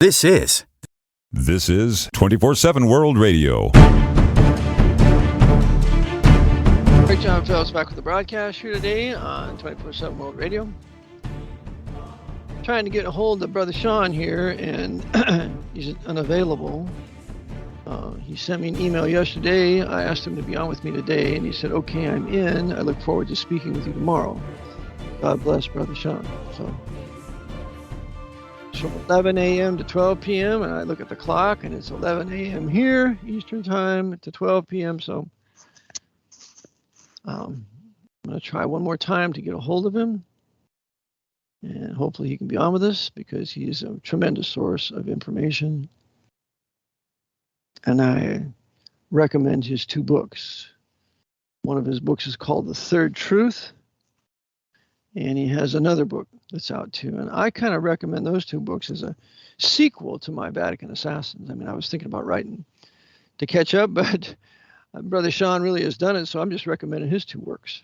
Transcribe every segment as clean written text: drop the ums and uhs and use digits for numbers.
This is 24/7 World Radio. Great John Phelps back with the broadcast here today on 24/7 World Radio. Trying to get a hold of Brother Sean here, and he's unavailable. He sent me an email yesterday. I asked him to be on with me today, and he said, okay, I'm in. I look forward to speaking with you tomorrow. God bless Brother Sean. So from 11 a.m. to 12 p.m., and I look at the clock, and it's 11 a.m. here, Eastern Time, to 12 p.m., so I'm going to try one more time to get a hold of him, and hopefully he can be on with us, because he is a tremendous source of information, and I recommend his two books. One of his books is called The Third Truth, and he has another book that's out too. And I kind of recommend those two books as a sequel to my Vatican Assassins. I mean, I was thinking about writing to catch up, but Brother Sean really has done it, so I'm just recommending his two works.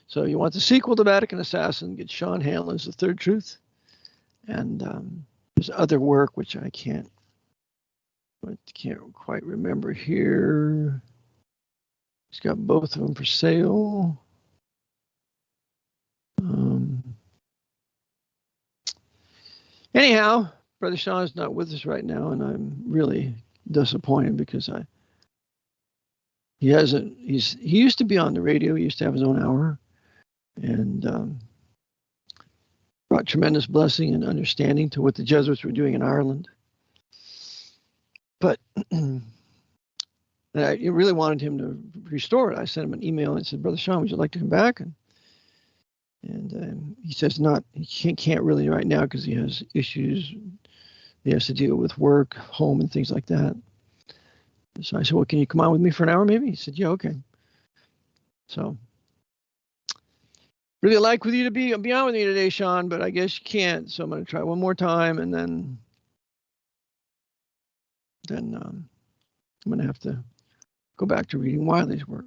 So you want the sequel to Vatican Assassin, get Sean Hanlon's The Third Truth. And there's other work which I can't quite remember here. He's got both of them for sale. Anyhow, Brother Sean is not with us right now, and I'm really disappointed because he used to be on the radio. He used to have his own hour, and brought tremendous blessing and understanding to what the Jesuits were doing in Ireland. But I really wanted him to restore it. I sent him an email and said, Brother Sean, would you like to come back? And he says he can't really right now because he has issues he has to deal with work, home, and things like that. So I said, well, can you come on with me for an hour maybe? He said, yeah, okay. So really like with you to be on with me today, Sean, but I guess you can't. So I'm going to try one more time, and then I'm going to have to go back to reading Wylie's work.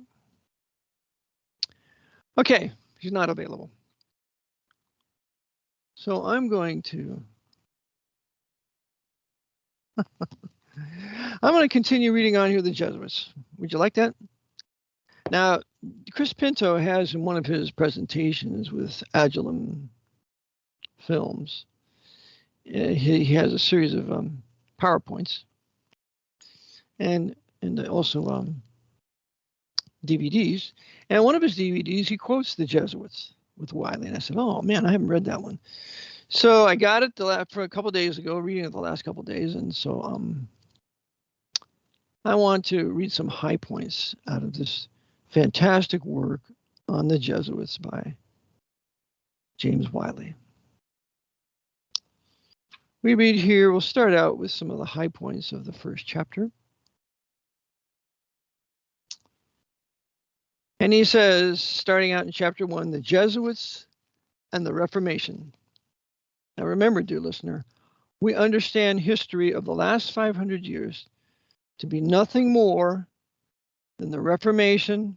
Okay, he's not available. So I'm going to continue reading on here the Jesuits. Would you like that? Now, Chris Pinto has in one of his presentations with Agilum Films, he has a series of PowerPoints and also DVDs. And one of his DVDs, he quotes the Jesuits with Wylie. And I said, oh, man, I haven't read that one. So I got it for a couple of days ago, reading it the last couple of days. And so I want to read some high points out of this fantastic work on the Jesuits by James Wylie. We read here, we'll start out with some of the high points of the first chapter. And he says, starting out in chapter 1, the Jesuits and the Reformation. Now remember, dear listener, we understand history of the last 500 years to be nothing more than the Reformation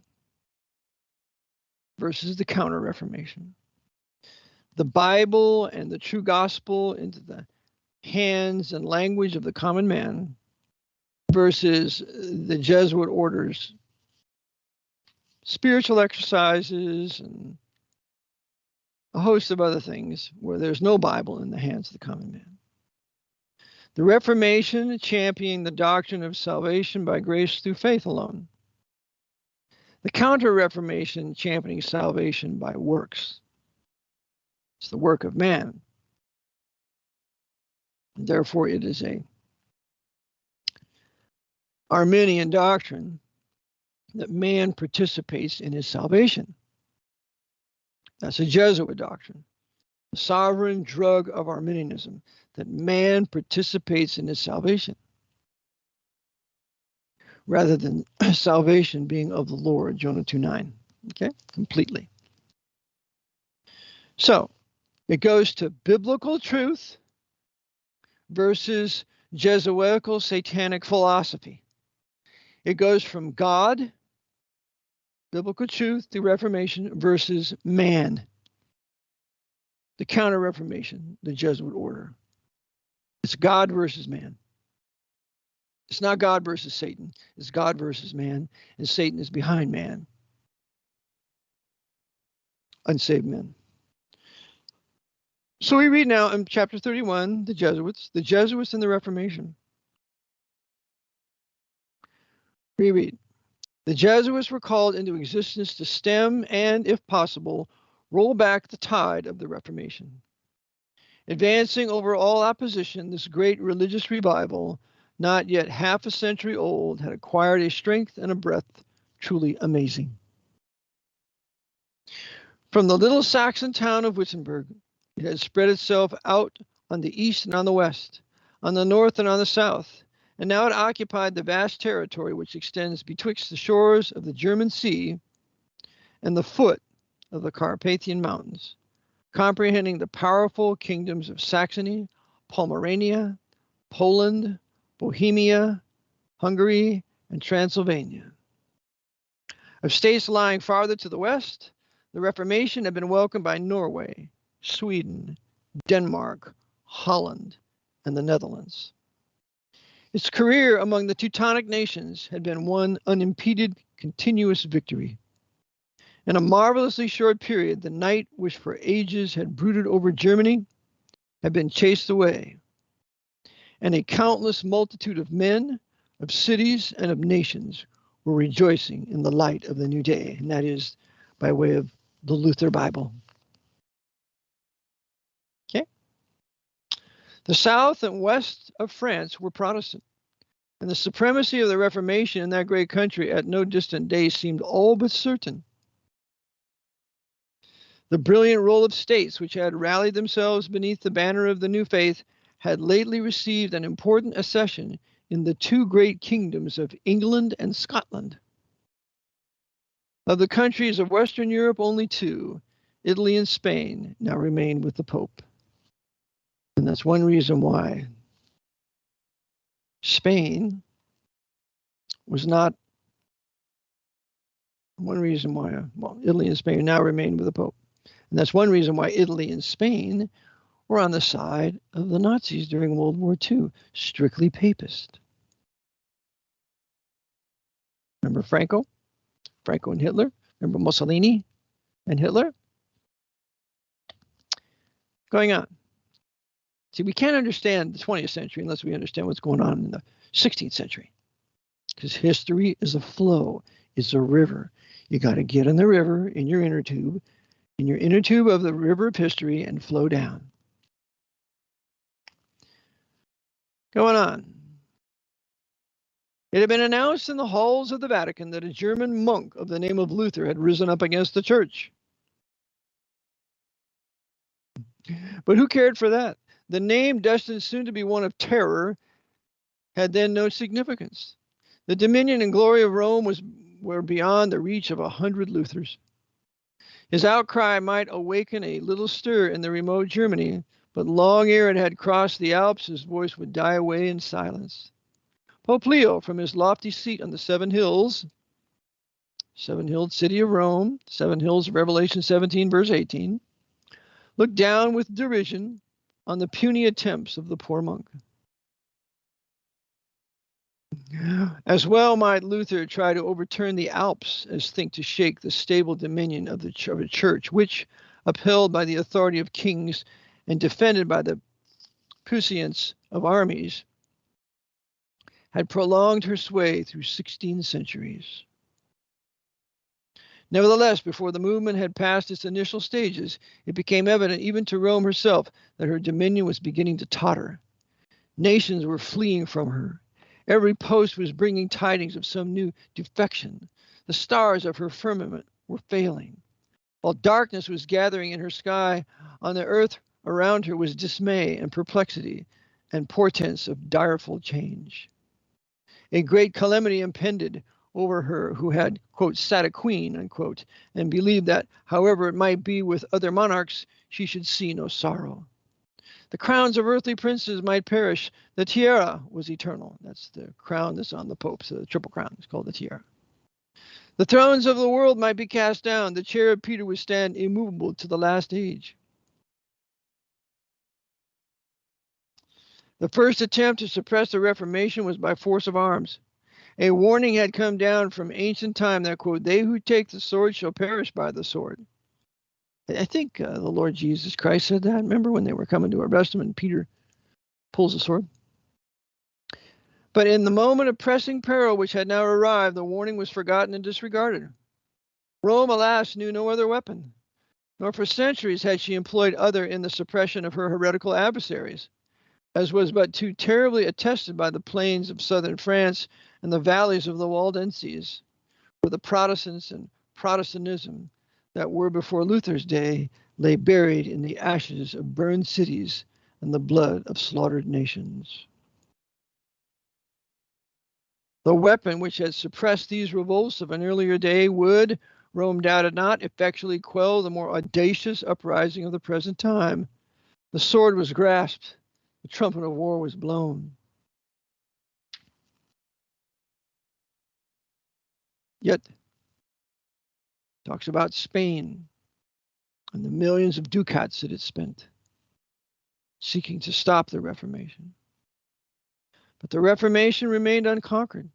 versus the Counter-Reformation. The Bible and the true gospel into the hands and language of the common man versus the Jesuit orders, spiritual exercises, and a host of other things where there's no Bible in the hands of the common man. The Reformation championing the doctrine of salvation by grace through faith alone. The Counter-Reformation championing salvation by works. It's the work of man. And therefore, it is a Arminian doctrine that man participates in his salvation. That's a Jesuit doctrine. The sovereign drug of Arminianism, that man participates in his salvation, rather than salvation being of the Lord, Jonah 2:9. Okay, completely. So it goes to biblical truth versus Jesuitical satanic philosophy. It goes from God, biblical truth, the Reformation, versus man, the Counter-Reformation, the Jesuit order. It's God versus man. It's not God versus Satan. It's God versus man, and Satan is behind man. Unsaved men. So we read now in chapter 31, the Jesuits and the Reformation. We read, the Jesuits were called into existence to stem and, if possible, roll back the tide of the Reformation. Advancing over all opposition, this great religious revival, not yet half a century old, had acquired a strength and a breadth truly amazing. From the little Saxon town of Wittenberg, it had spread itself out on the east and on the west, on the north and on the south, and now it occupied the vast territory which extends betwixt the shores of the German Sea and the foot of the Carpathian Mountains, comprehending the powerful kingdoms of Saxony, Pomerania, Poland, Bohemia, Hungary, and Transylvania. Of states lying farther to the west, the Reformation had been welcomed by Norway, Sweden, Denmark, Holland, and the Netherlands. Its career among the Teutonic nations had been one unimpeded, continuous victory. In a marvelously short period, the night which for ages had brooded over Germany had been chased away, and a countless multitude of men, of cities, and of nations were rejoicing in the light of the new day, and that is by way of the Luther Bible. Okay? The south and west of France were Protestant, and the supremacy of the Reformation in that great country at no distant day seemed all but certain. The brilliant roll of states which had rallied themselves beneath the banner of the new faith had lately received an important accession in the two great kingdoms of England and Scotland. Of the countries of Western Europe, only two, Italy and Spain, now remained with the Pope. And that's one reason why Spain was not, Italy and Spain now remain with the Pope. And that's one reason why Italy and Spain were on the side of the Nazis during World War II, strictly papist. Remember Franco? Franco and Hitler? Remember Mussolini and Hitler? Going on. See, we can't understand the 20th century unless we understand what's going on in the 16th century. Because history is a flow, it's a river. You got to get in the river in your inner tube of the river of history, and flow down. Going on. It had been announced in the halls of the Vatican that a German monk of the name of Luther had risen up against the church. But who cared for that? The name, destined soon to be one of terror, had then no significance. The dominion and glory of Rome were beyond the reach of 100 Luthers. His outcry might awaken a little stir in the remote Germany, but long ere it had crossed the Alps, his voice would die away in silence. Pope Leo, from his lofty seat on the Seven Hills, seven-hilled city of Rome, Seven Hills, Revelation 17, verse 18, looked down with derision on the puny attempts of the poor monk. As well might Luther try to overturn the Alps as think to shake the stable dominion of a church which, upheld by the authority of kings and defended by the puissance of armies, had prolonged her sway through 16 centuries. Nevertheless, before the movement had passed its initial stages, it became evident even to Rome herself that her dominion was beginning to totter. Nations were fleeing from her. Every post was bringing tidings of some new defection. The stars of her firmament were failing. While darkness was gathering in her sky, on the earth around her was dismay and perplexity and portents of direful change. A great calamity impended over her who had, quote, sat a queen, unquote, and believed that, however it might be with other monarchs, she should see no sorrow. The crowns of earthly princes might perish. The tiara was eternal. That's the crown that's on the Pope, so the triple crown is called the tiara. The thrones of the world might be cast down. The chair of Peter would stand immovable to the last age. The first attempt to suppress the Reformation was by force of arms. A warning had come down from ancient time that, quote, they who take the sword shall perish by the sword. I think the Lord Jesus Christ said that. Remember when they were coming to arrest him and Peter pulls the sword? But in the moment of pressing peril which had now arrived, the warning was forgotten and disregarded. Rome, alas, knew no other weapon, nor for centuries had she employed other in the suppression of her heretical adversaries, as was but too terribly attested by the plains of southern France and the valleys of the Waldenses, where the Protestants and Protestantism that were before Luther's day lay buried in the ashes of burned cities and the blood of slaughtered nations. The weapon which had suppressed these revolts of an earlier day would, Rome doubted not, effectually quell the more audacious uprising of the present time. The sword was grasped, the trumpet of war was blown. Yet, talks about Spain and the millions of ducats that it spent seeking to stop the Reformation. But the Reformation remained unconquered.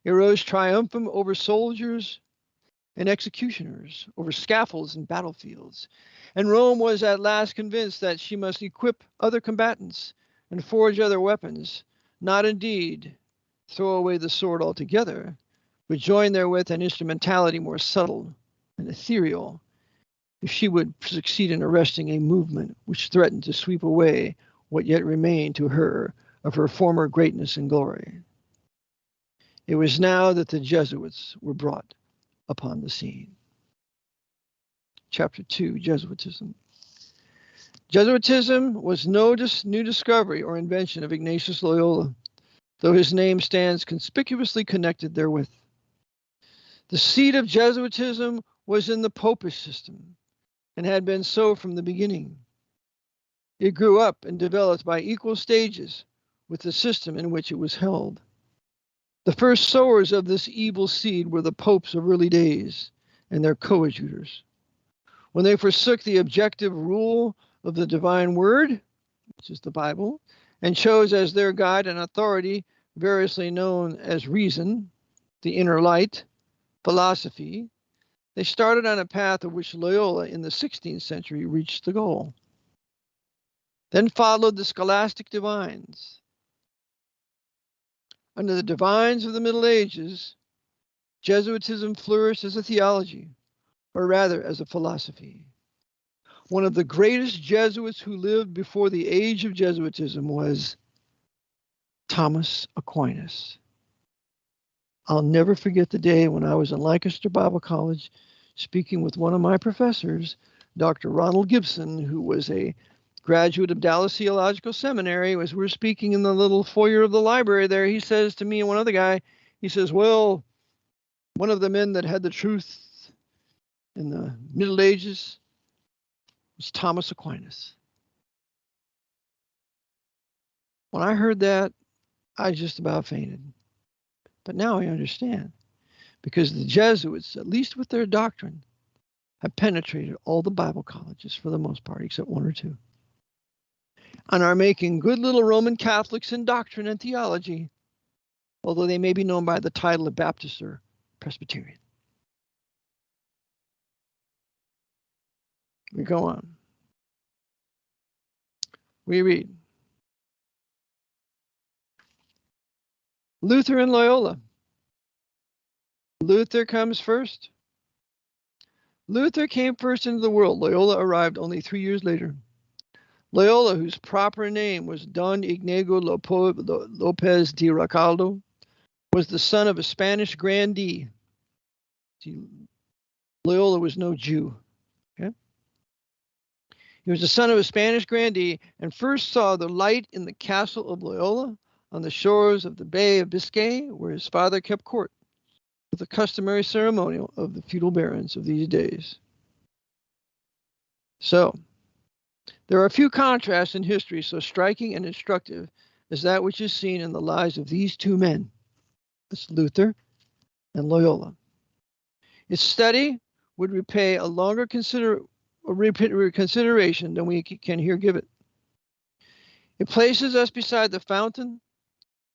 It rose triumphant over soldiers and executioners, over scaffolds and battlefields. And Rome was at last convinced that she must equip other combatants and forge other weapons, not indeed throw away the sword altogether, but join therewith an instrumentality more subtle and ethereal, if she would succeed in arresting a movement which threatened to sweep away what yet remained to her of her former greatness and glory. It was now that the Jesuits were brought upon the scene. Chapter 2, Jesuitism. Jesuitism was no new discovery or invention of Ignatius Loyola, though his name stands conspicuously connected therewith. The seed of Jesuitism was in the Popish system, and had been so from the beginning. It grew up and developed by equal stages with the system in which it was held. The first sowers of this evil seed were the popes of early days and their coadjutors. When they forsook the objective rule of the divine word, which is the Bible, and chose as their guide and authority variously known as reason, the inner light, philosophy, they started on a path of which Loyola in the 16th century reached the goal. Then followed the scholastic divines. Under the divines of the Middle Ages, Jesuitism flourished as a theology, or rather as a philosophy. One of the greatest Jesuits who lived before the age of Jesuitism was Thomas Aquinas. I'll never forget the day when I was in Lancaster Bible College speaking with one of my professors, Dr. Ronald Gibson, who was a graduate of Dallas Theological Seminary. As we're speaking in the little foyer of the library there, he says to me and one other guy, he says, well, one of the men that had the truth in the Middle Ages was Thomas Aquinas. When I heard that, I just about fainted. But now I understand, because the Jesuits, at least with their doctrine, have penetrated all the Bible colleges for the most part, except one or two, and are making good little Roman Catholics in doctrine and theology, although they may be known by the title of Baptist or Presbyterian. We go on. We read. Luther and Loyola. Luther comes first. Luther came first into the world. Loyola arrived only 3 years later. Loyola, whose proper name was Don Ignacio López de Recalde, was the son of a Spanish grandee. See, Loyola was no Jew. Okay? He was the son of a Spanish grandee and first saw the light in the castle of Loyola on the shores of the Bay of Biscay, where his father kept court, with the customary ceremonial of the feudal barons of these days. So, there are few contrasts in history so striking and instructive as that which is seen in the lives of these two men. That's Luther and Loyola. Its study would repay a longer consideration than we can here give it. It places us beside the fountain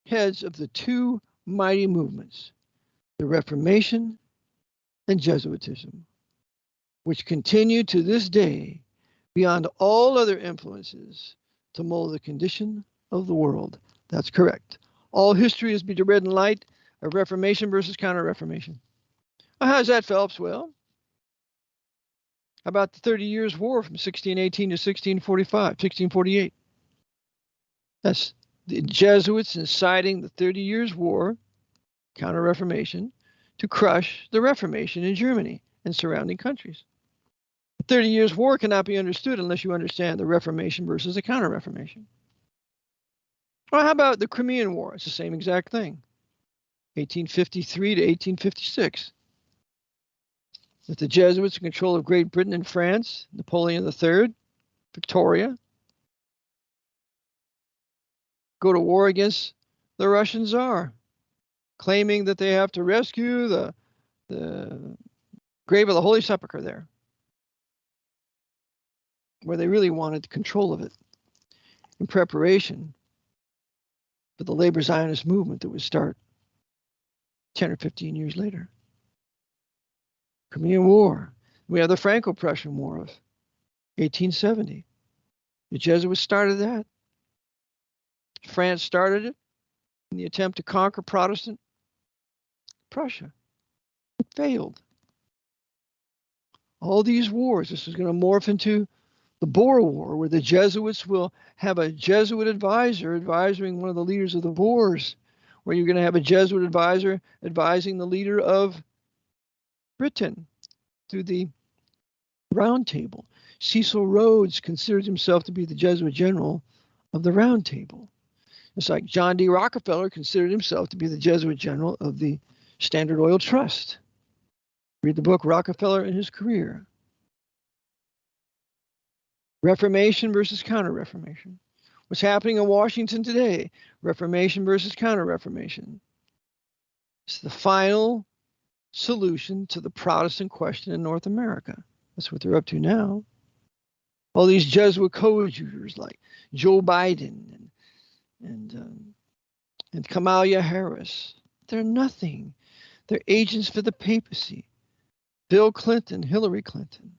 heads of the two mighty movements, the Reformation and Jesuitism, which continue to this day beyond all other influences to mold the condition of the world. That's correct. All history is to be read in light of Reformation versus Counter-Reformation. Well, how's that, Phelps? Well, how about the 30 Years' War from 1618 to 1648? That's the Jesuits inciting the 30 Years' War, Counter-Reformation, to crush the Reformation in Germany and surrounding countries. The 30 Years' War cannot be understood unless you understand the Reformation versus the Counter-Reformation. Well, how about the Crimean War? It's the same exact thing. 1853 to 1856. With the Jesuits in control of Great Britain and France, Napoleon III, Victoria, go to war against the Russian Tsar, claiming that they have to rescue the grave of the Holy Sepulchre there, where they really wanted control of it in preparation for the labor Zionist movement that would start 10 or 15 years later. Crimean War. We have the Franco-Prussian War of 1870. The Jesuits started that. France started it in the attempt to conquer Protestant Prussia. It failed. All these wars, this is going to morph into the Boer War, where the Jesuits will have a Jesuit advisor advising one of the leaders of the Boers, where you're going to have a Jesuit advisor advising the leader of Britain through the Round Table. Cecil Rhodes considered himself to be the Jesuit general of the Round Table. It's like John D. Rockefeller considered himself to be the Jesuit general of the Standard Oil Trust. Read the book Rockefeller and His Career. Reformation versus Counter-Reformation. What's happening in Washington today? Reformation versus Counter-Reformation. It's the final solution to the Protestant question in North America. That's what they're up to now. All these Jesuit coadjutors like Joe Biden and Kamala Harris, they're nothing. They're agents for the papacy. Bill Clinton, Hillary Clinton,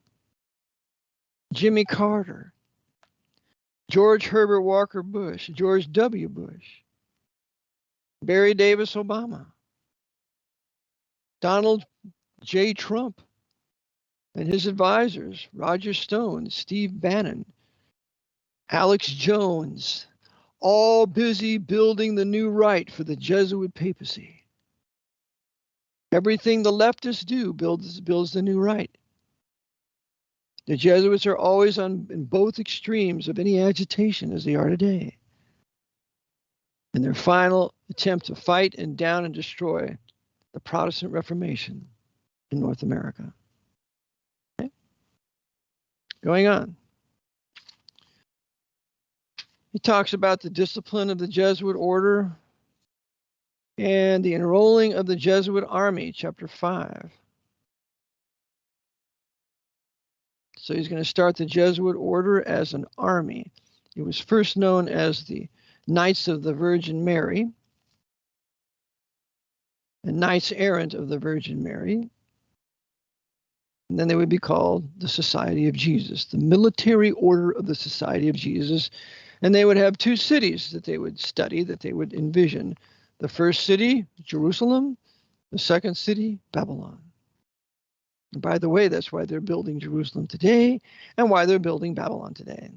Jimmy Carter, George Herbert Walker Bush, George W. Bush, Barry Davis Obama, Donald J. Trump, and his advisors, Roger Stone, Steve Bannon, Alex Jones, all busy building the new right for the Jesuit papacy. Everything the leftists do builds the new right. The Jesuits are always in both extremes of any agitation, as they are today. In their final attempt to fight and down and destroy the Protestant Reformation in North America. Okay? Going on. He talks about the discipline of the Jesuit order and the enrolling of the Jesuit army, chapter 5. So he's going to start the Jesuit order as an army. It was first known as the Knights of the Virgin Mary and Knights Errant of the Virgin Mary. And then they would be called the Society of Jesus, the military order of the Society of Jesus. And they would have two cities that they would study, that they would envision. The first city, Jerusalem. The second city, Babylon. And by the way, that's why they're building Jerusalem today and why they're building Babylon today.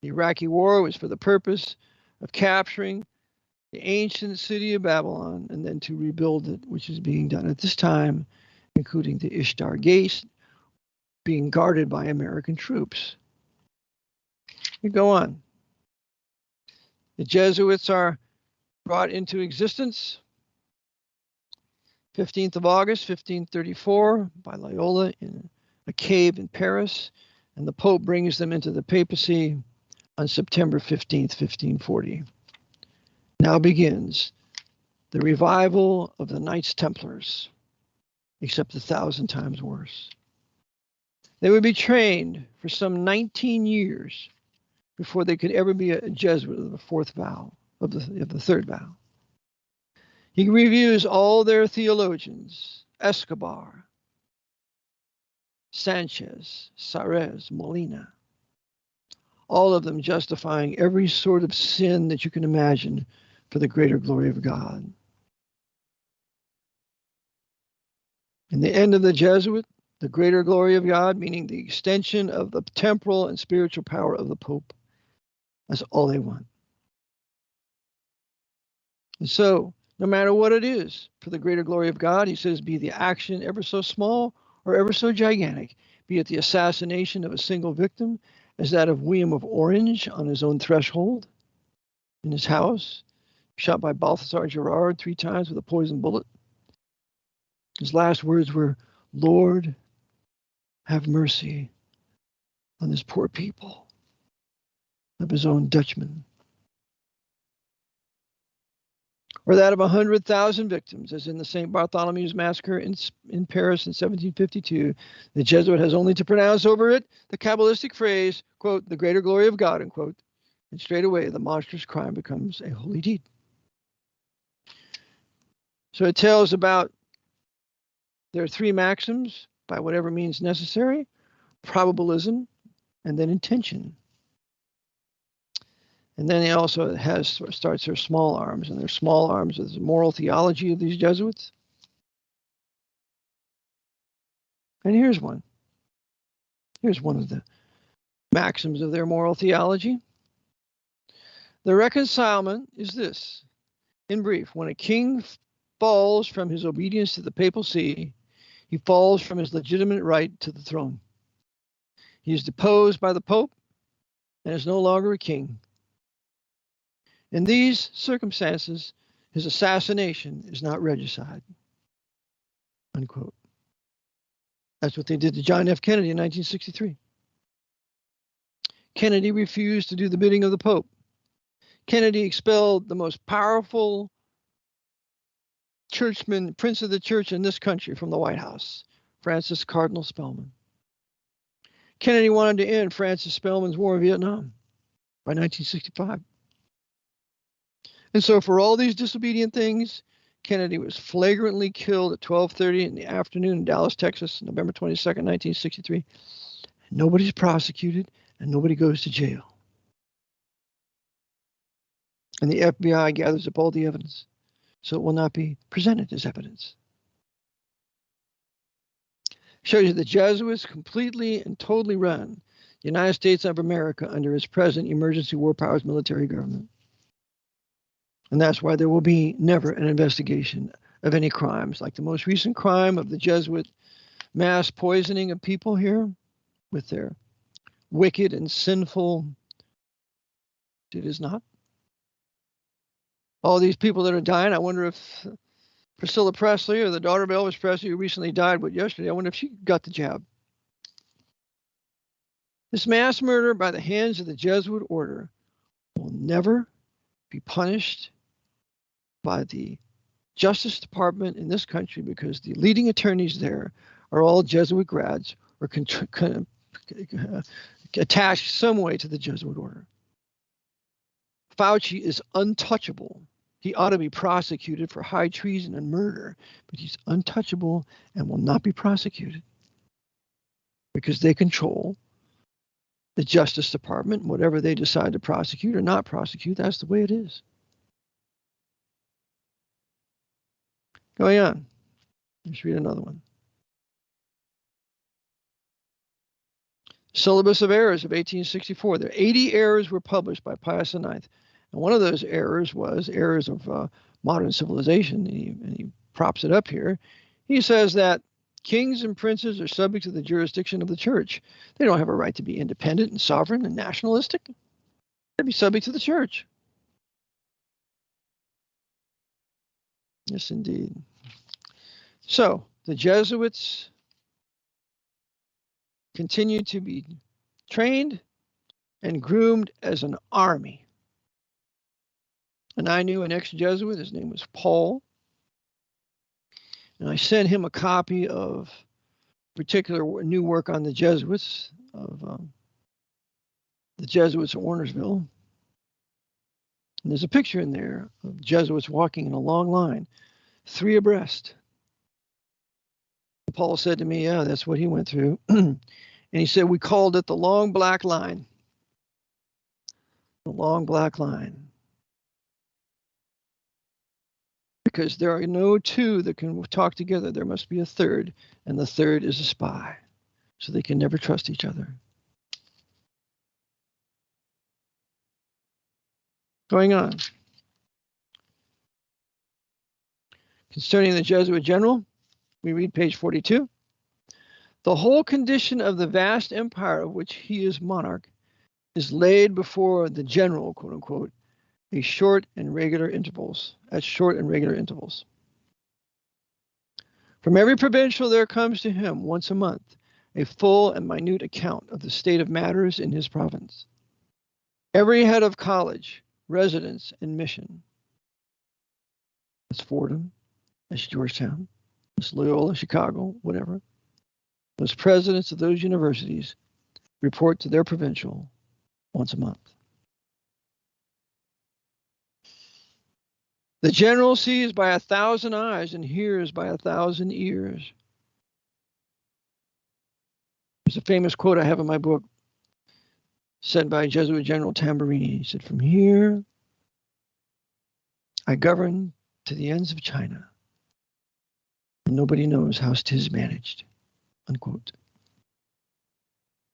The Iraqi war was for the purpose of capturing the ancient city of Babylon and then to rebuild it, which is being done at this time, including the Ishtar Gate being guarded by American troops. We go on. The Jesuits are brought into existence 15th of August, 1534, by Loyola in a cave in Paris, and the Pope brings them into the papacy on September 15th, 1540. Now begins the revival of the Knights Templars, except 1,000 times worse. They would be trained for some 19 years before they could ever be a Jesuit of the fourth vow, of the third vow. He reviews all their theologians, Escobar, Sanchez, Sarez, Molina, all of them justifying every sort of sin that you can imagine for the greater glory of God. In the end of the Jesuit, the greater glory of God, meaning the extension of the temporal and spiritual power of the Pope. That's all they want. And so, no matter what it is, for the greater glory of God, he says, be the action ever so small or ever so gigantic, be it the assassination of a single victim, as that of William of Orange on his own threshold in his house, shot by Balthasar Gerard 3 times with a poisoned bullet. His last words were, Lord, have mercy on this poor people, of his own Dutchman. Or that of 100,000 victims, as in the St. Bartholomew's massacre in Paris in 1752. The Jesuit has only to pronounce over it the Kabbalistic phrase, quote, the greater glory of God, unquote, and straight away the monstrous crime becomes a holy deed. So it tells about their 3 maxims, by whatever means necessary, probabilism, and then intention. And then he also starts their small arms, and their small arms is the moral theology of these Jesuits. And here's one. Here's one of the maxims of their moral theology. The reconcilement is this. In brief, when a king falls from his obedience to the papal see, he falls from his legitimate right to the throne. He is deposed by the Pope and is no longer a king. In these circumstances, his assassination is not regicide. Unquote. That's what they did to John F. Kennedy in 1963. Kennedy refused to do the bidding of the Pope. Kennedy expelled the most powerful churchman, prince of the church in this country from the White House, Francis Cardinal Spellman. Kennedy wanted to end Francis Spellman's war in Vietnam by 1965. And so for all these disobedient things, Kennedy was flagrantly killed at 12:30 in the afternoon in Dallas, Texas, November 22nd, 1963. Nobody's prosecuted and nobody goes to jail. And the FBI gathers up all the evidence, so it will not be presented as evidence. Shows you the Jesuits completely and totally run the United States of America under its present emergency war powers military government. And that's why there will be never an investigation of any crimes, like the most recent crime of the Jesuit mass poisoning of people here with their wicked and sinful. It is not. All these people that are dying, I wonder if Priscilla Presley or the daughter of Elvis Presley, who recently died yesterday, I wonder if she got the jab. This mass murder by the hands of the Jesuit order will never be punished by the Justice Department in this country because the leading attorneys there are all Jesuit grads or attached some way to the Jesuit order. Fauci is untouchable. He ought to be prosecuted for high treason and murder, but he's untouchable and will not be prosecuted because they control the Justice Department. Whatever they decide to prosecute or not prosecute, that's the way it is. Going on. Let's read another one. Syllabus of Errors of 1864. There 80 errors were published by Pius IX. And one of those errors was errors of modern civilization. And he props it up here. He says that kings and princes are subject to the jurisdiction of the church. They don't have a right to be independent and sovereign and nationalistic. They'd be subject to the church. Yes, indeed. So the Jesuits continue to be trained and groomed as an army. And I knew an ex-Jesuit, his name was Paul. And I sent him a copy of particular new work on the Jesuits of the Jesuits at Warnersville. And there's a picture in there of Jesuits walking in a long line, 3 abreast. Paul said to me, yeah, that's what he went through. And he said, we called it the long black line. The long black line. Because there are no 2 that can talk together. There must be a third, and the third is a spy. So they can never trust each other. Going on. Concerning the Jesuit general, we read page 42. The whole condition of the vast empire of which he is monarch is laid before the general, quote unquote, at short and regular intervals. From every provincial there comes to him once a month a full and minute account of the state of matters in his province. Every head of college, residence, and mission. That's Fordham, that's Georgetown, that's Loyola, Chicago, whatever. Those presidents of those universities report to their provincial once a month. The general sees by 1,000 eyes and hears by 1,000 ears. There's a famous quote I have in my book said by Jesuit General Tamburini. He said, from here, I govern to the ends of China, and nobody knows how 'tis managed, unquote.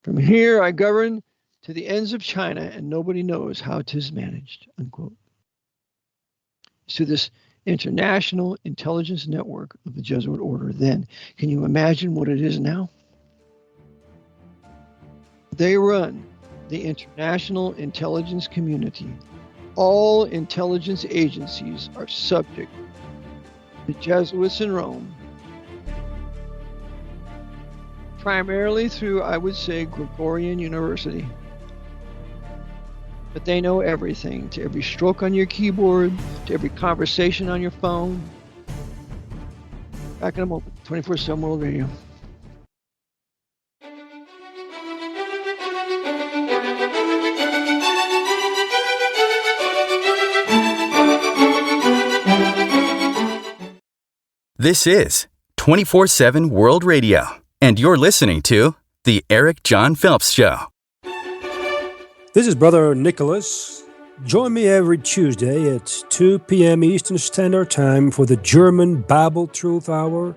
From here, I govern to the ends of China, and nobody knows how 'tis managed, unquote. So this international intelligence network of the Jesuit order then, can you imagine what it is now? They run the international intelligence community. All intelligence agencies are subject to Jesuits in Rome, primarily through, I would say, Gregorian University. But they know everything, to every stroke on your keyboard, to every conversation on your phone. Back in a moment, 24/7 World Radio. This is 24/7 World Radio, and you're listening to The Eric John Phelps Show. This is Brother Nicholas. Join me every Tuesday at 2 p.m. Eastern Standard Time for the German Bible Truth Hour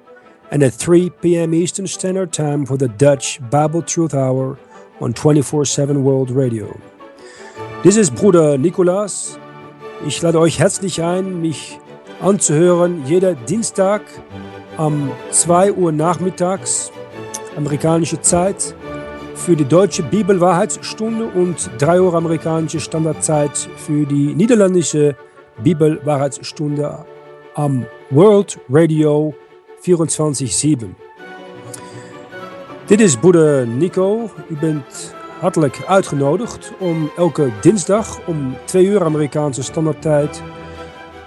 and at 3 p.m. Eastern Standard Time for the Dutch Bible Truth Hour on 24/7 World Radio. This is Bruder Nicholas. Ich lade euch herzlich ein, mich anzuhören, jeder Dienstag um 2 Uhr nachmittags, amerikanische Zeit, für die deutsche Bibelwahrheitsstunde und 3 Uhr amerikanische Standardzeit für die niederländische Bibelwahrheitsstunde am World Radio 24/7. Dit is broeder Nico. U bent hartelijk uitgenodigd om elke dinsdag om 2 uur Amerikaanse standaardtijd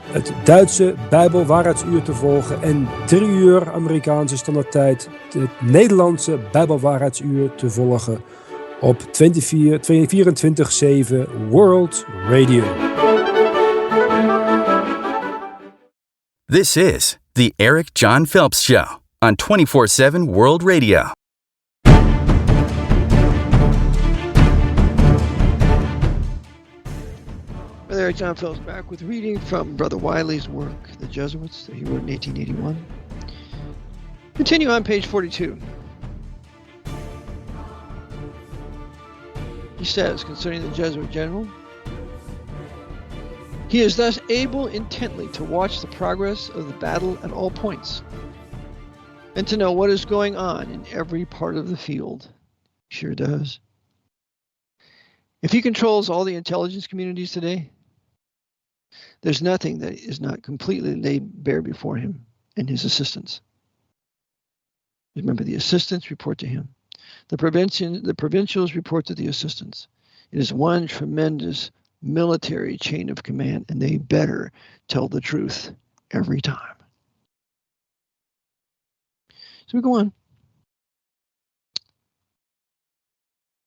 het Duitse Bijbelwaarheidsuur te volgen en 3 uur Amerikaanse standaardtijd het Nederlandse Bijbelwaarheidsuur te volgen op 24/7 World Radio. This is The Eric John Phelps Show on 24/7 World Radio. Brother Eric John Phelps back with reading from Brother Wylie's work, The Jesuits, that he wrote in 1881. Continue on page 42. He says, concerning the Jesuit general, he is thus able intently to watch the progress of the battle at all points, and to know what is going on in every part of the field. Sure does. If he controls all the intelligence communities today, there's nothing that is not completely laid bare before him and his assistants. Remember, the assistants report to him. The provincials report to the assistants. It is one tremendous military chain of command, and they better tell the truth every time. So we go on.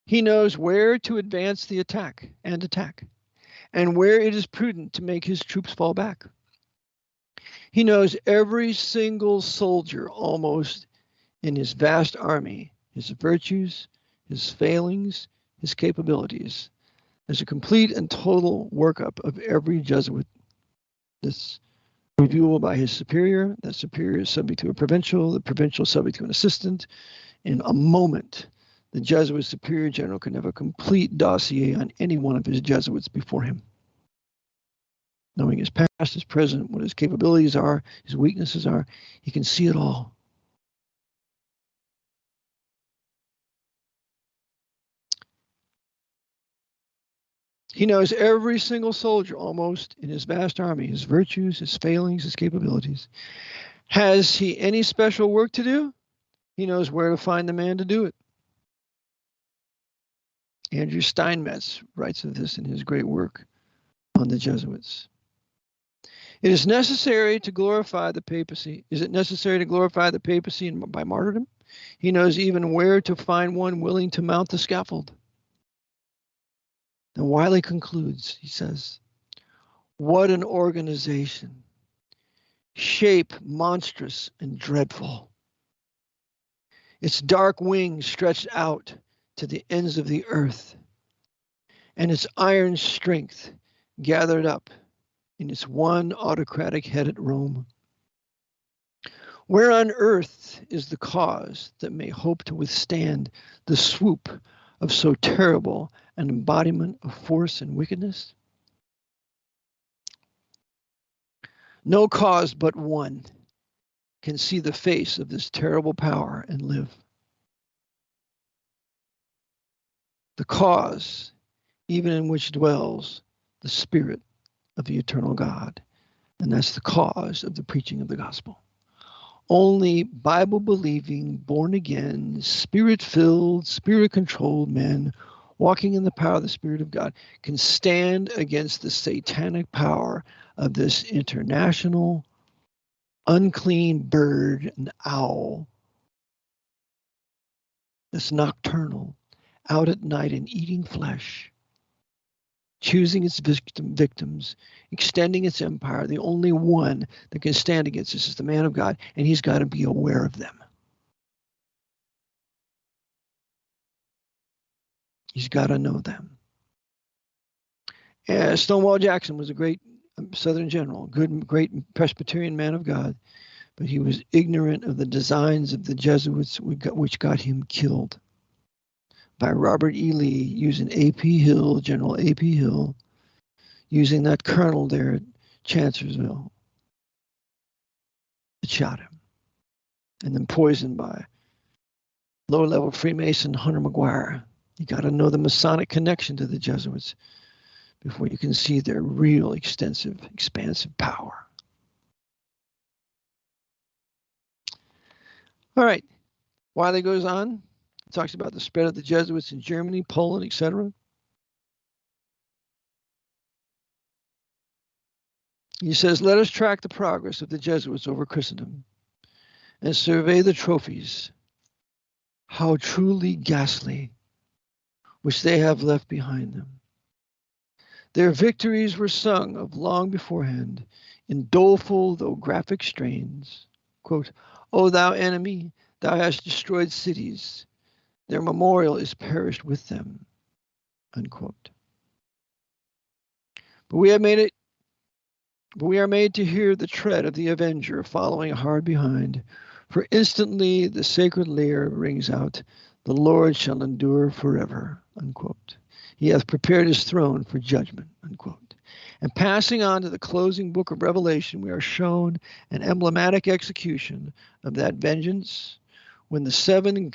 He knows where to advance the attack, and where it is prudent to make his troops fall back. He knows every single soldier almost in his vast army, his virtues, his failings, his capabilities. There's a complete and total workup of every Jesuit that's reviewable by his superior. That superior is subject to a provincial, the provincial is subject to an assistant. In a moment, the Jesuit superior general can have a complete dossier on any one of his Jesuits before him. Knowing his past, his present, what his capabilities are, his weaknesses are, he can see it all. He knows every single soldier almost in his vast army, his virtues, his failings, his capabilities. Has he any special work to do? He knows where to find the man to do it. Andrew Steinmetz writes of this in his great work on the Jesuits. It is necessary to glorify the papacy. Is it necessary to glorify the papacy by martyrdom? He knows even where to find one willing to mount the scaffold. And Wylie concludes, he says, what an organization, shape monstrous and dreadful. Its dark wings stretched out to the ends of the earth, and its iron strength gathered up in its one autocratic head at Rome. Where on earth is the cause that may hope to withstand the swoop of so terrible an embodiment of force and wickedness? No cause but one can see the face of this terrible power and live. The cause, even in which dwells the Spirit of the eternal God. And that's the cause of the preaching of the gospel. Only Bible-believing, born-again, Spirit-filled, Spirit-controlled men walking in the power of the Spirit of God can stand against the satanic power of this international, unclean bird and owl, this nocturnal, out at night and eating flesh, choosing its victims, extending its empire. The only one that can stand against this is the man of God, and he's got to be aware of them. He's got to know them. Stonewall Jackson was a great Southern general, great Presbyterian man of God, but he was ignorant of the designs of the Jesuits, which got him killed by Robert E. Lee using A.P. Hill, General A.P. Hill, using that colonel there at Chancellorsville. It shot him. And then poisoned by low-level Freemason Hunter McGuire. You got to know the Masonic connection to the Jesuits before you can see their real extensive, expansive power. All right. Wylie goes on. He talks about the spread of the Jesuits in Germany, Poland, etc. He says, let us track the progress of the Jesuits over Christendom and survey the trophies, how truly ghastly, which they have left behind them. Their victories were sung of long beforehand in doleful though graphic strains. Quote, O thou enemy, thou hast destroyed cities. Their memorial is perished with them. Unquote. But we are made to hear the tread of the avenger following hard behind. For instantly the sacred lyre rings out, the Lord shall endure forever. Unquote. He hath prepared his throne for judgment. Unquote. And passing on to the closing book of Revelation, we are shown an emblematic execution of that vengeance when the seven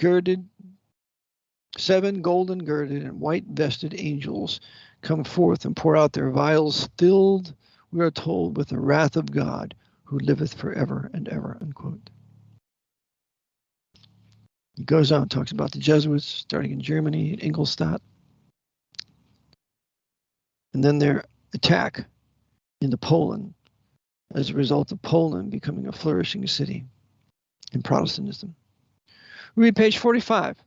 golden girded and white vested angels come forth and pour out their vials filled, we are told, with the wrath of God who liveth forever and ever. Unquote. He goes on, talks about the Jesuits starting in Germany at Ingolstadt, and then their attack into Poland as a result of Poland becoming a flourishing city in Protestantism. Read page 45.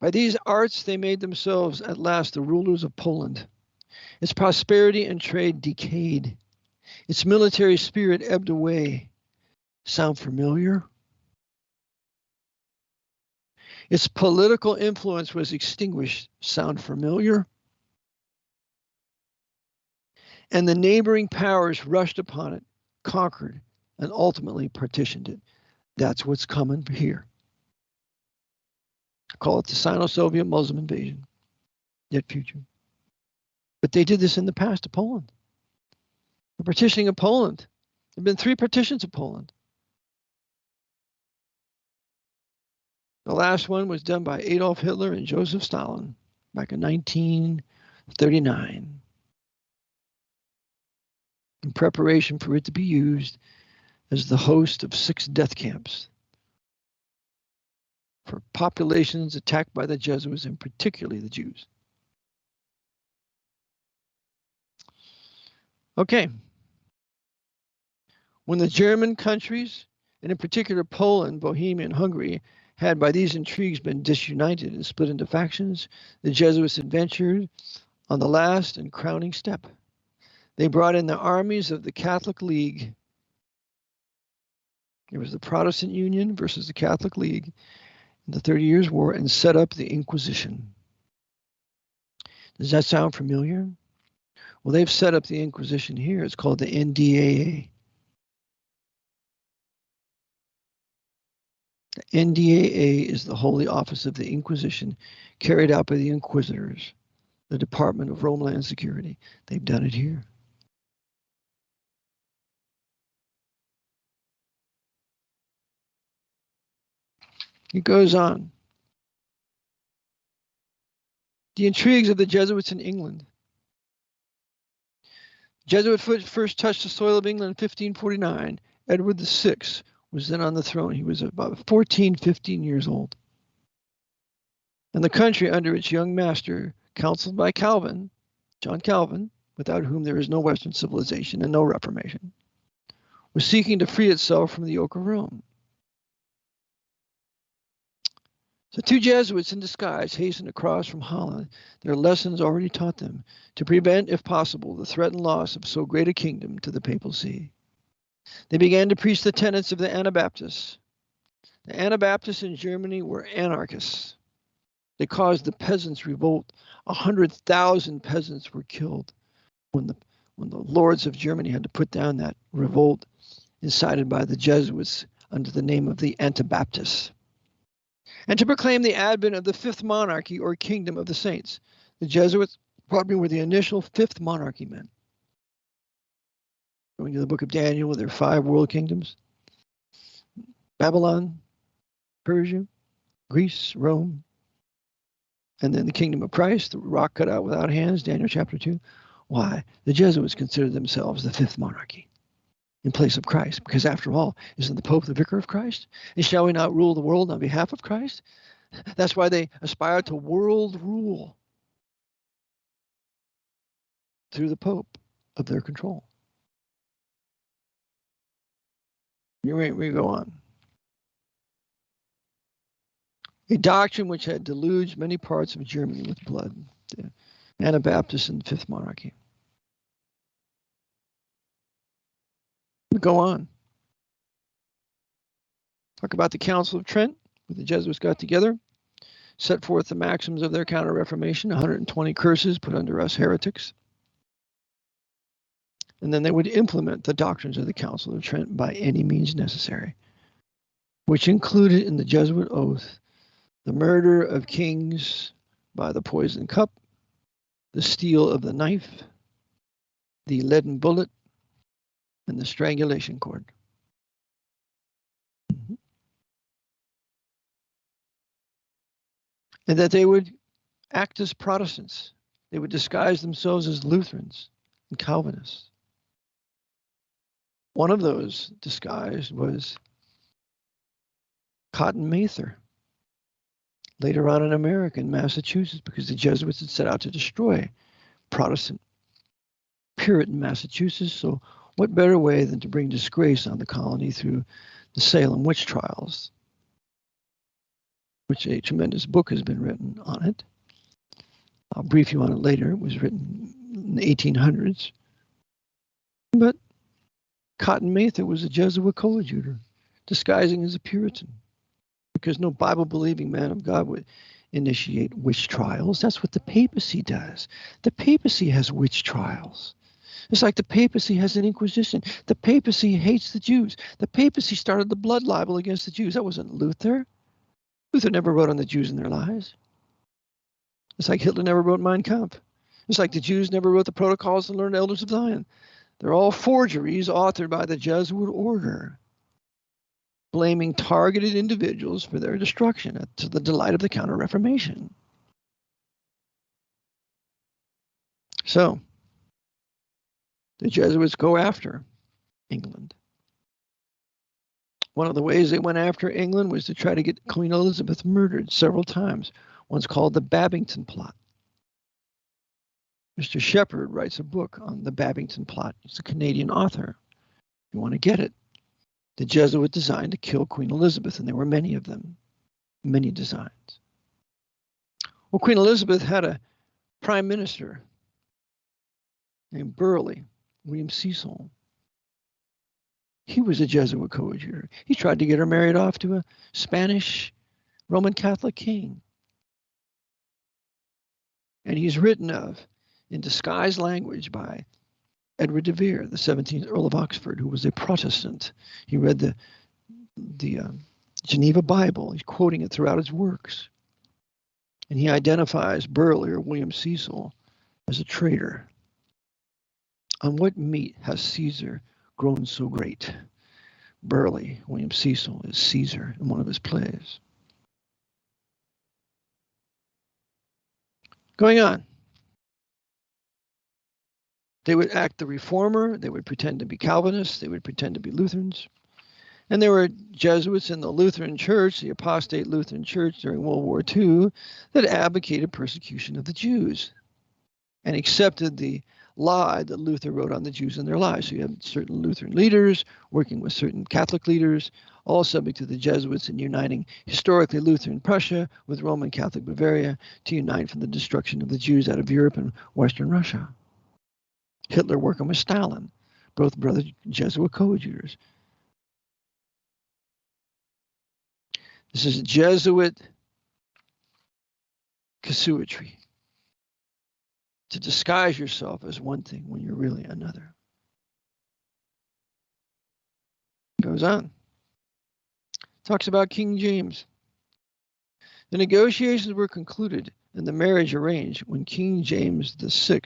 By these arts, they made themselves at last the rulers of Poland. Its prosperity and trade decayed. Its military spirit ebbed away. Sound familiar? Its political influence was extinguished. Sound familiar? And the neighboring powers rushed upon it, conquered, and ultimately partitioned it. That's what's coming here. I call it the Sino-Soviet Muslim invasion, yet future. But they did this in the past to Poland. The partitioning of Poland. There have been 3 partitions of Poland. The last one was done by Adolf Hitler and Joseph Stalin back in 1939 in preparation for it to be used as the host of 6 death camps for populations attacked by the Jesuits, and particularly the Jews. Okay. When the German countries, and in particular Poland, Bohemia, and Hungary, had by these intrigues been disunited and split into factions, the Jesuits adventured on the last and crowning step. They brought in the armies of the Catholic League. It was the Protestant Union versus the Catholic League in the 30 Years' War, and set up the Inquisition. Does that sound familiar? Well, they've set up the Inquisition here. It's called the NDAA. The NDAA is the Holy Office of the Inquisition, carried out by the Inquisitors, the Department of Homeland Security. They've done it here. It goes on. The intrigues of the Jesuits in England. Jesuit first touched the soil of England in 1549. Edward VI was then on the throne. He was about 14, 15 years old. And the country under its young master, counseled by Calvin, John Calvin, without whom there is no Western civilization and no Reformation, was seeking to free itself from the yoke of Rome. So 2 Jesuits in disguise hastened across from Holland, their lessons already taught them, to prevent, if possible, the threatened loss of so great a kingdom to the Papal See. They began to preach the tenets of the Anabaptists. The Anabaptists in Germany were anarchists. They caused the peasants' revolt. 100,000 peasants were killed when the lords of Germany had to put down that revolt incited by the Jesuits under the name of the Anabaptists. And to proclaim the advent of the 5th monarchy or kingdom of the saints. The Jesuits probably were the initial 5th monarchy men. Going to the book of Daniel with their 5 world kingdoms. Babylon, Persia, Greece, Rome, and then the kingdom of Christ, the rock cut out without hands, Daniel chapter 2. Why? The Jesuits considered themselves the 5th monarchy in place of Christ, because after all, isn't the Pope the vicar of Christ? And shall we not rule the world on behalf of Christ? That's why they aspire to world rule through the Pope of their control. We go on. A doctrine which had deluged many parts of Germany with blood, the Anabaptists and the 5th monarchy. We go on. Talk about the Council of Trent, where the Jesuits got together, set forth the maxims of their Counter-Reformation, 120 curses put under us heretics. And then they would implement the doctrines of the Council of Trent by any means necessary, which included in the Jesuit oath the murder of kings by the poisoned cup, the steel of the knife, the leaden bullet, and the strangulation cord. And that they would act as Protestants. They would disguise themselves as Lutherans and Calvinists. One of those disguised was Cotton Mather, later on in America, in Massachusetts, because the Jesuits had set out to destroy Protestant Puritan Massachusetts. So what better way than to bring disgrace on the colony through the Salem witch trials? which a tremendous book has been written on it. I'll brief you on it later. It was written in the 1800s. But Cotton Mather was a Jesuit coadjutor, disguising as a Puritan, because no Bible-believing man of God would initiate witch trials. That's what the papacy does. The papacy has witch trials. It's like the papacy has an inquisition. The papacy hates the Jews. The papacy started the blood libel against the Jews. That wasn't Luther. Luther never wrote on the Jews and their lies. It's like Hitler never wrote Mein Kampf. It's like the Jews never wrote the Protocols and Learned Elders of Zion. They're all forgeries authored by the Jesuit order, blaming targeted individuals for their destruction to the delight of the Counter-Reformation. So, the Jesuits go after England. One of the ways they went after England was to try to get Queen Elizabeth murdered several times, once called the Babington Plot. Mr. Shepherd writes a book on the Babington Plot. He's a Canadian author. You want to get it. The Jesuit design to kill Queen Elizabeth, and there were many of them, many designs. Well, Queen Elizabeth had a prime minister named Burleigh, William Cecil. He was a Jesuit coadjutor. He tried to get her married off to a Spanish Roman Catholic king. And he's written of in disguised language by Edward de Vere, the 17th Earl of Oxford, who was a Protestant. He read the Geneva Bible. He's quoting it throughout his works. And he identifies Burleigh, or William Cecil, as a traitor. On what meat has Caesar grown so great? Burleigh, William Cecil, is Caesar in one of his plays. Going on. They would act the reformer. They would pretend to be Calvinists. They would pretend to be Lutherans. And there were Jesuits in the Lutheran Church, the apostate Lutheran Church during World War II, that advocated persecution of the Jews and accepted the lie that Luther wrote on the Jews and their lives. So you have certain Lutheran leaders working with certain Catholic leaders, all subject to the Jesuits, and uniting historically Lutheran Prussia with Roman Catholic Bavaria to unite for the destruction of the Jews out of Europe and Western Russia. Hitler working with Stalin, both brother Jesuit coadjutors. This is Jesuit casuistry. To disguise yourself as one thing when you're really another. Goes on. Talks about King James. The negotiations were concluded and the marriage arranged when King James VI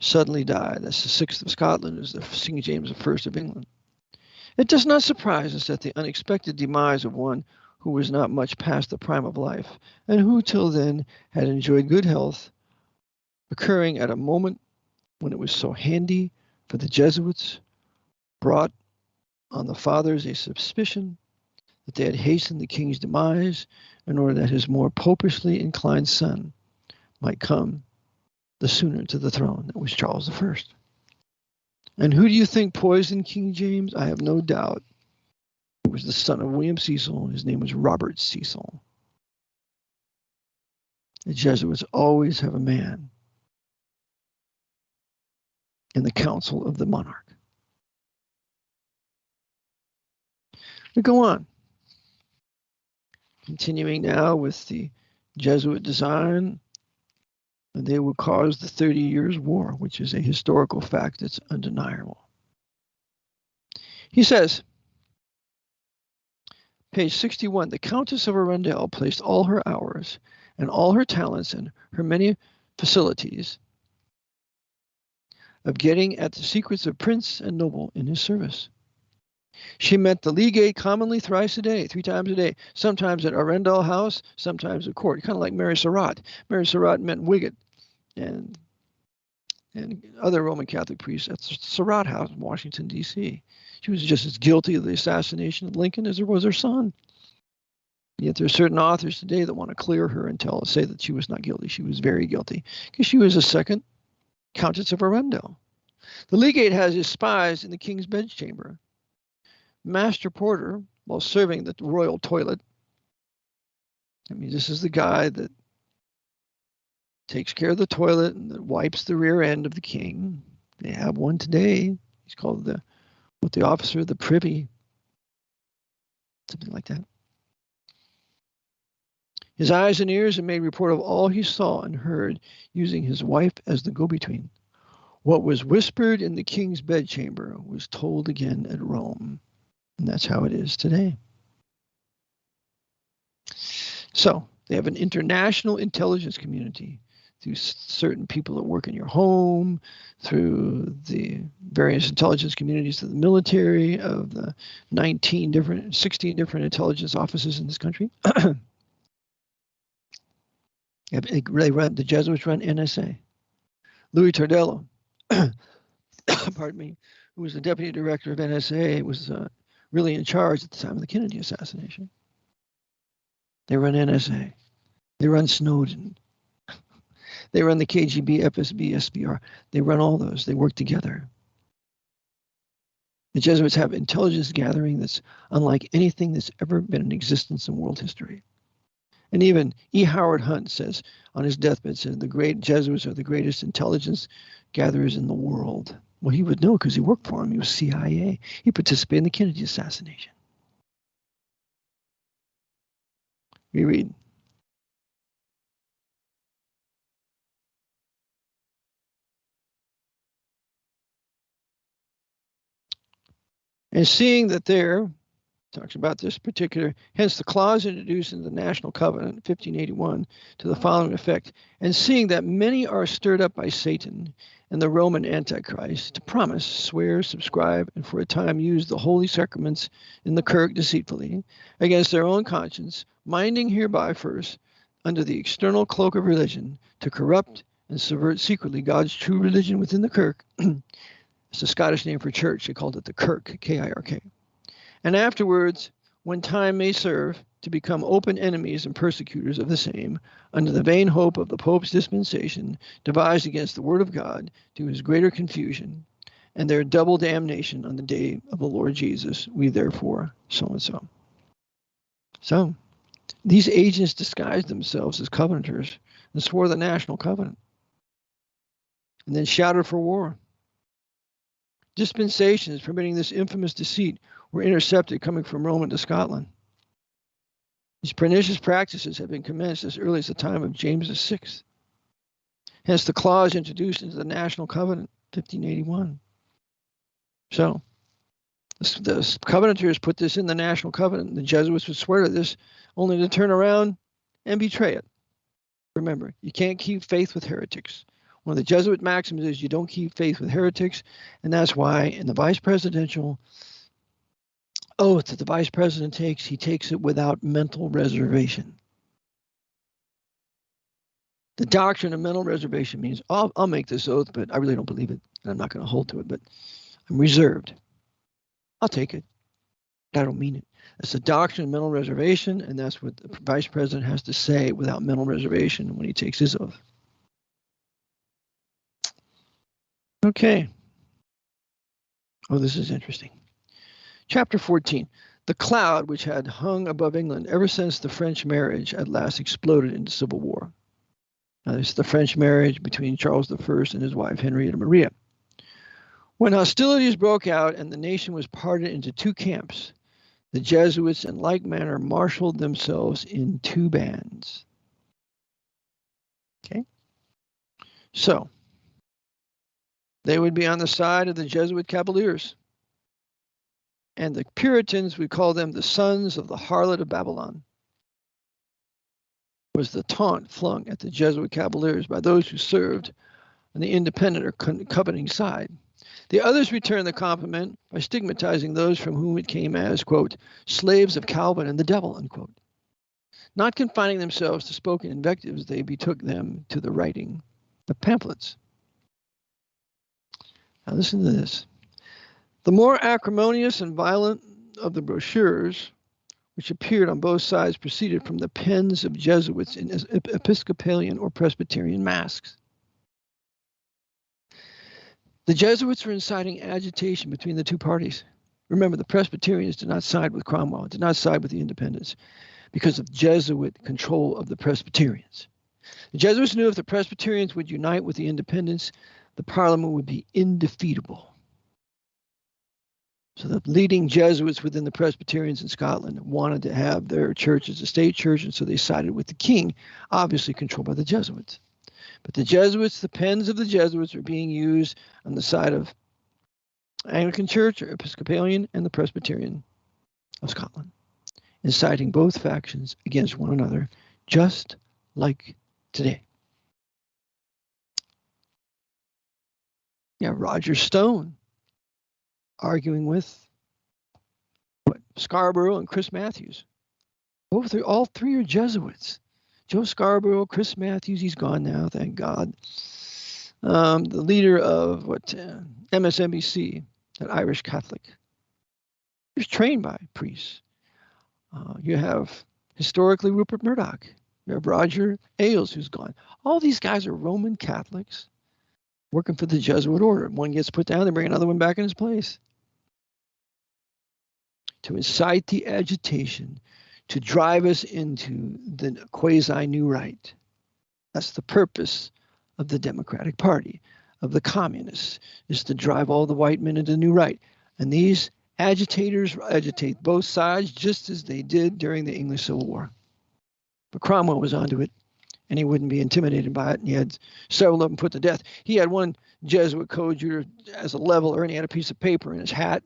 suddenly died. That's the 6th of Scotland, is the King James I of England. It does not surprise us that the unexpected demise of one who was not much past the prime of life, and who till then had enjoyed good health, occurring at a moment when it was so handy for the Jesuits, brought on the fathers a suspicion that they had hastened the king's demise in order that his more popishly inclined son might come the sooner to the throne. That was Charles I. And who do you think poisoned King James? I have no doubt it was the son of William Cecil. His name was Robert Cecil. The Jesuits always have a man in the council of the monarch. We go on. Continuing now with the Jesuit design, and they will cause the 30 Years' War, which is a historical fact that's undeniable. He says, page 61, the Countess of Arundel placed all her hours and all her talents and her many facilities of getting at the secrets of prince and noble in his service. She met the legate commonly thrice a day, 3 times a day, sometimes at Arundel House, sometimes at court, kind of like Mary Surratt. Mary Surratt met Wigat and other Roman Catholic priests at the Surratt House in Washington, D.C. She was just as guilty of the assassination of Lincoln as there was her son. Yet there are certain authors today that want to clear her and say that she was not guilty. She was very guilty because she was a second Countess of Arundel. The legate has his spies in the king's bedchamber. Master Porter, while serving the royal toilet, I mean, this is the guy that takes care of the toilet and that wipes the rear end of the king. They have one today. He's called the officer of the privy, something like that. His eyes and ears have made report of all he saw and heard, using his wife as the go-between. What was whispered in the king's bedchamber was told again at Rome. And that's how it is today. So they have an international intelligence community through certain people that work in your home, through the various intelligence communities of the military, of the 16 different intelligence offices in this country. The Jesuits run NSA. Louis Tardello, pardon me, who was the deputy director of NSA, was really in charge at the time of the Kennedy assassination. They run NSA. They run Snowden. They run the KGB, FSB, SBR. They run all those. They work together. The Jesuits have intelligence gathering that's unlike anything that's ever been in existence in world history. And even E. Howard Hunt says on his deathbed, said the great Jesuits are the greatest intelligence gatherers in the world. Well, he would know because he worked for him. He was CIA. He participated in the Kennedy assassination. We read. And seeing that there, talks about this particular, hence the clause introduced in the National Covenant, 1581, to the following effect, and seeing that many are stirred up by Satan and the Roman Antichrist to promise, swear, subscribe, and for a time use the holy sacraments in the kirk deceitfully against their own conscience, minding hereby first, under the external cloak of religion, to corrupt and subvert secretly God's true religion within the kirk. It's the Scottish name for church. They called it the kirk, K-I-R-K. And afterwards, when time may serve, to become open enemies and persecutors of the same, under the vain hope of the Pope's dispensation, devised against the word of God, to his greater confusion, and their double damnation on the day of the Lord Jesus, we therefore so and so. So, these agents disguised themselves as covenanters and swore the national covenant, and then shouted for war. Dispensations permitting this infamous deceit were intercepted coming from Rome into Scotland. These pernicious practices had been commenced as early as the time of James VI. Hence the clause introduced into the National Covenant, 1581. So, the Covenanters put this in the National Covenant. The Jesuits would swear to this only to turn around and betray it. Remember, you can't keep faith with heretics. One of the Jesuit maxims is you don't keep faith with heretics, and that's why in the vice presidential oath that the vice president takes, he takes it without mental reservation. The doctrine of mental reservation means I'll make this oath, but I really don't believe it, and I'm not going to hold to it, but I'm reserved. I'll take it, but I don't mean it. It's the doctrine of mental reservation, and that's what the vice president has to say without mental reservation when he takes his oath. Okay. Oh, this is interesting. Chapter 14. The cloud which had hung above England ever since the French marriage at last exploded into civil war. Now, this is the French marriage between Charles I and his wife Henrietta Maria. When hostilities broke out and the nation was parted into two camps, the Jesuits in like manner marshaled themselves in two bands. Okay. So, they would be on the side of the Jesuit Cavaliers. And the Puritans, we call them the sons of the harlot of Babylon, was the taunt flung at the Jesuit Cavaliers by those who served on the independent or covenanting side. The others returned the compliment by stigmatizing those from whom it came as, quote, slaves of Calvin and the devil, unquote. Not confining themselves to spoken invectives, they betook them to the writing of pamphlets. Now listen to this. The more acrimonious and violent of the brochures, which appeared on both sides, proceeded from the pens of Jesuits in Episcopalian or Presbyterian masques. The Jesuits were inciting agitation between the two parties. Remember, the Presbyterians did not side with Cromwell, did not side with the independents. because of Jesuit control of the Presbyterians. The Jesuits knew if the Presbyterians would unite with the independents, the Parliament would be indefeatable. So the leading Jesuits within the Presbyterians in Scotland wanted to have their church as a state church, and so they sided with the king, obviously controlled by the Jesuits. But the Jesuits, the pens of the Jesuits are being used on the side of Anglican Church or Episcopalian and the Presbyterian of Scotland, inciting both factions against one another, just like today. Yeah, Roger Stone arguing with Scarborough and Chris Matthews. All three are Jesuits. Joe Scarborough, Chris Matthews, he's gone now, thank God. The leader of MSNBC, that Irish Catholic. He was trained by priests. You have historically Rupert Murdoch. You have Roger Ailes, who's gone. All these guys are Roman Catholics working for the Jesuit order. One gets put down, they bring another one back in his place. To incite the agitation, to drive us into the quasi-new right. That's the purpose of the Democratic Party, of the communists, is to drive all the white men into the new right. And these agitators agitate both sides just as they did during the English Civil War. But Cromwell was onto it, and he wouldn't be intimidated by it, and he had several of them put to death. He had one Jesuit coadjutor as a leveler, and he had a piece of paper in his hat.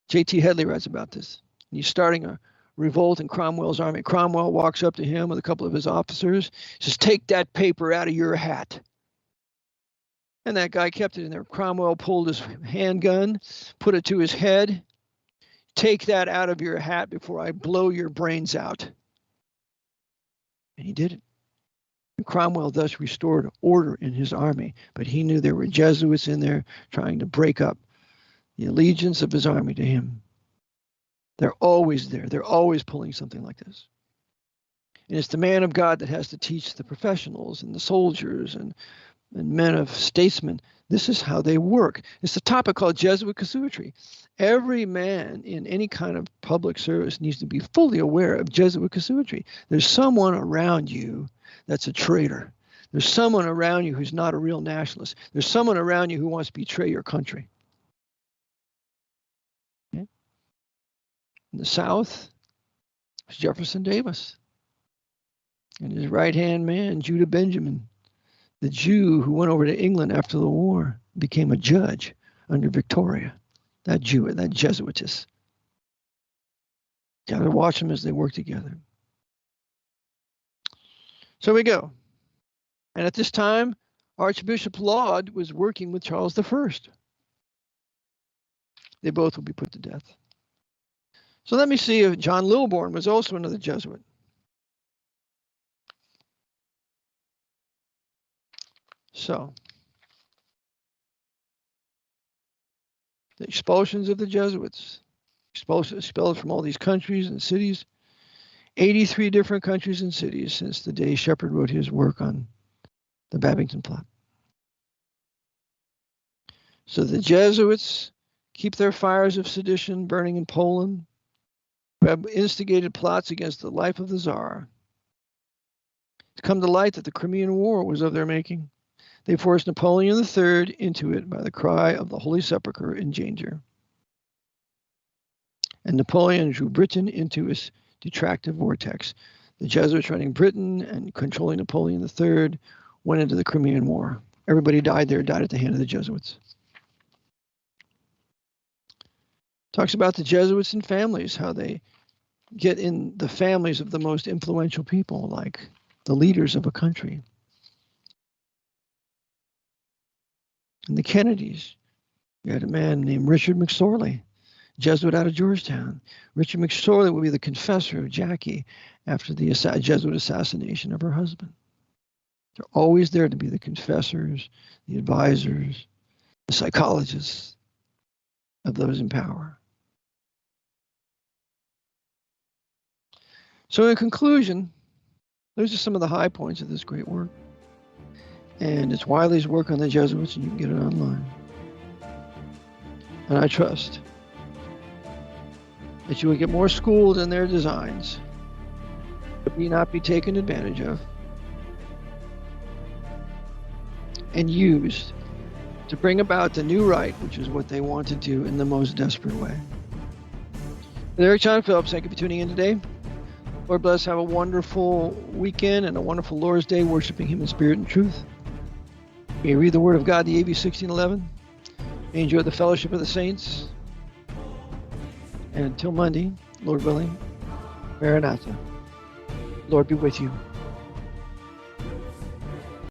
J.T. Headley writes about this. He's starting a revolt in Cromwell's army. Cromwell walks up to him with a couple of his officers, says, "Take that paper out of your hat." And that guy kept it in there. Cromwell pulled his handgun, put it to his head. "Take that out of your hat before I blow your brains out." And he did it. And Cromwell thus restored order in his army. But he knew there were Jesuits in there trying to break up the allegiance of his army to him. They're always there. They're always pulling something like this. And it's the man of God that has to teach the professionals and the soldiers and men of statesmen. This is how they work. It's a topic called Jesuit casuistry. Every man in any kind of public service needs to be fully aware of Jesuit casuistry. There's someone around you that's a traitor. There's someone around you who's not a real nationalist. There's someone around you who wants to betray your country. Okay? In the South, was Jefferson Davis and his right-hand man, Judah Benjamin, the Jew who went over to England after the war, became a judge under Victoria. That Jew, that Jesuitess. Got to watch them as they work together. So we go. And at this time, Archbishop Laud was working with Charles I. They both will be put to death. So let me see if John Lilburne was also another Jesuit. So, the expulsions of the Jesuits, expelled from all these countries and cities, 83 different countries and cities since the day Shepherd wrote his work on the Babington Plot. So the Jesuits keep their fires of sedition burning in Poland, who have instigated plots against the life of the Tsar. It's come to light that the Crimean War was of their making. They forced Napoleon III into it by the cry of the Holy Sepulchre in danger. And Napoleon drew Britain into his detractive vortex. The Jesuits running Britain and controlling Napoleon III went into the Crimean War. Everybody died there, died at the hand of the Jesuits. Talks about the Jesuits and families, how they get in the families of the most influential people, like the leaders of a country. And the Kennedys, you had a man named Richard McSorley, Jesuit out of Georgetown. Richard McSorley would be the confessor of Jackie after the Jesuit assassination of her husband. They're always there to be the confessors, the advisors, the psychologists of those in power. So in conclusion, those are some of the high points of this great work. And it's Wylie's work on the Jesuits, and you can get it online. And I trust that you would get more schooled in their designs, that you not be taken advantage of and used to bring about the new right, which is what they want to do in the most desperate way. Eric John Phillips, thank you for tuning in today. Lord bless, have a wonderful weekend and a wonderful Lord's Day, worshiping Him in spirit and truth. May you read the Word of God, the AV 1611. May you enjoy the fellowship of the saints. And until Monday, Lord willing, Maranatha. Lord be with you.